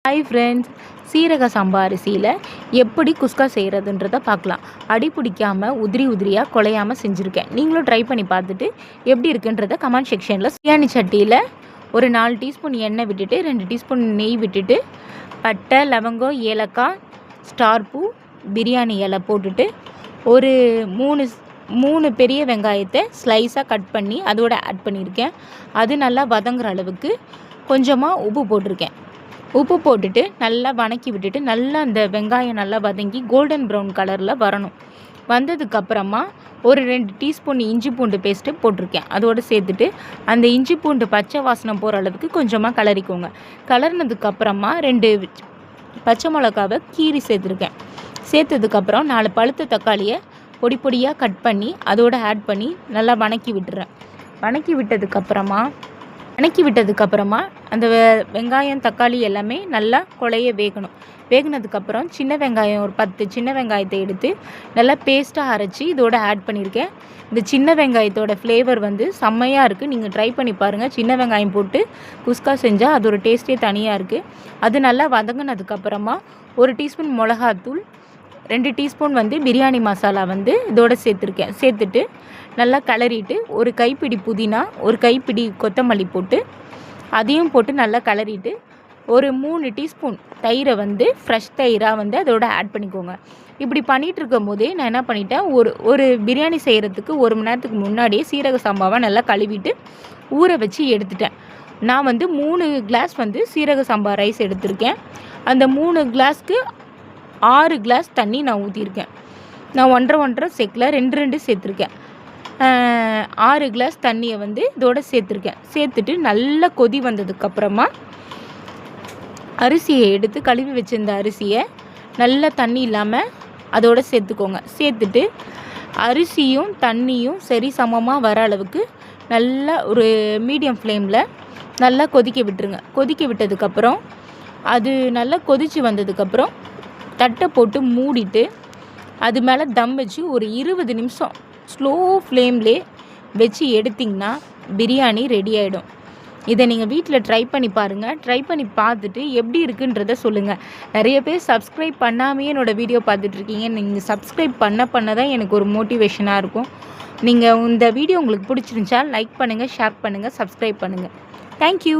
Hi friends, சீரக சம்பா அரிசியில் எப்படி குஸ்கா செய்கிறதுன்றத பார்க்கலாம். அடி பிடிக்காமல் உதிரி உதிரியாக குலையாமல் செஞ்சுருக்கேன். நீங்களும் ட்ரை பண்ணி பார்த்துட்டு எப்படி இருக்குன்றத கமெண்ட் செக்ஷனில். பிரியாணி சட்டியில் ஒரு 4 டீஸ்பூன் எண்ணெய் விட்டுட்டு 2 டீஸ்பூன் நெய் விட்டுட்டு பட்டை, லவங்கம், ஏலக்காய், ஸ்டார் பூ, பிரியாணி இலை போட்டுட்டு ஒரு 3 பெரிய வெங்காயத்தை ஸ்லைஸாக கட் பண்ணி அதோட ஆட் பண்ணியிருக்கேன். அது நல்லா வதங்குற அளவுக்கு கொஞ்சமாக உப்பு போட்டிருக்கேன். உப்பு போட்டுட்டு நல்லா வதக்கி விட்டுட்டு நல்லா அந்த வெங்காயம் நல்லா வதங்கி கோல்டன் ப்ரௌன் கலரில் வரணும். வந்ததுக்கப்புறமா ஒரு 2 டீஸ்பூன் இஞ்சி பூண்டு பேஸ்ட்டு போட்டிருக்கேன். அதோடு சேர்த்துட்டு அந்த இஞ்சி பூண்டு பச்சை வாசனை போகிற அளவுக்கு கொஞ்சமாக கலரிக்கோங்க. கலர்னதுக்கப்புறமா 2 பச்சை மிளகாவை கீரி சேர்த்துருக்கேன். சேர்த்ததுக்கப்புறம் 4 பழுத்த தக்காளியை பொடி பொடியாக கட் பண்ணி அதோடு ஆட் பண்ணி நல்லா வதக்கி விட்டுறேன். வதக்கி விட்டதுக்கப்புறமா அந்த வெங்காயம் தக்காளி எல்லாமே நல்லா குழைய வேகணும். வேகினதுக்கப்புறம் சின்ன வெங்காயம் ஒரு 10 சின்ன வெங்காயத்தை எடுத்து நல்லா பேஸ்ட்டாக அரைச்சி இதோட ஆட் பண்ணியிருக்கேன். இந்த சின்ன வெங்காயத்தோட ஃப்ளேவர் செம்மையாக இருக்குது. நீங்கள் ட்ரை பண்ணி பாருங்கள். சின்ன வெங்காயம் போட்டு குஸ்கா செஞ்சால் அது ஒரு டேஸ்ட்டே தனியாக இருக்குது. அது நல்லா வதங்கினதுக்கப்புறமா 1 டீஸ்பூன் மிளகாத்தூள், 2 டீஸ்பூன் பிரியாணி மசாலா இதோட சேர்த்துருக்கேன். சேர்த்துட்டு நல்லா கிளறிட்டு ஒரு கைப்பிடி புதினா, ஒரு கைப்பிடி கொத்தமல்லி போட்டு அதையும் போட்டு நல்லா கிளறிட்டு ஒரு 3 டீஸ்பூன் தயிரை ஃப்ரெஷ் தயிராக அதோட ஆட் பண்ணிக்கோங்க. இப்படி பண்ணிகிட்டு இருக்கும் போதே நான் என்ன பண்ணிட்டேன், ஒரு பிரியாணி செய்கிறதுக்கு 1 மணி நேரத்துக்கு முன்னாடியே சீரக சம்பாவை நல்லா கழுவிட்டு ஊற வச்சு எடுத்துட்டேன். நான் 3 கிளாஸ் சீரக சம்பா ரைஸ் எடுத்திருக்கேன். அந்த 3 கிளாஸ்க்கு 6 கிளாஸ் தண்ணி நான் ஊற்றிருக்கேன். நான் 1.5 சேர்க்கல, 2 சேர்த்துருக்கேன். 6 கிளாஸ் தண்ணியை இதோட சேர்த்துருக்கேன். சேர்த்துட்டு நல்லா கொதி வந்ததுக்கப்புறமா அரிசியை எடுத்து கழுவி வச்சிருந்த அரிசியை நல்லா தண்ணி இல்லாமல் அதோட சேர்த்துக்கோங்க. சேர்த்துட்டு அரிசியும் தண்ணியும் சரி சமமாக வர அளவுக்கு நல்லா ஒரு மீடியம் ஃப்ளேமில் நல்லா கொதிக்க விட்டுருங்க. கொதிக்க விட்டதுக்கப்புறம் அது நல்லா கொதித்து வந்ததுக்கப்புறம் தட்டை போட்டு மூடிட்டு அது மேலே தம் வச்சு ஒரு 20 நிமிஷம் ஸ்லோ ஃப்ளேம்லே வச்சு எடுத்திங்கன்னா பிரியாணி ரெடி ஆகிடும். இதை நீங்கள் வீட்டில் ட்ரை பண்ணி பாருங்கள். ட்ரை பண்ணி பார்த்துட்டு எப்படி இருக்குன்றதை சொல்லுங்கள். நிறைய பேர் சப்ஸ்கிரைப் பண்ணாமையே என்னோடய வீடியோ பார்த்துட்ருக்கீங்க. நீங்கள் சப்ஸ்கிரைப் பண்ண தான் எனக்கு ஒரு மோட்டிவேஷனாக இருக்கும். நீங்கள் இந்த வீடியோ உங்களுக்கு பிடிச்சிருந்துச்சா லைக் பண்ணுங்கள், ஷேர் பண்ணுங்கள், சப்ஸ்கிரைப் பண்ணுங்கள். தேங்க்யூ.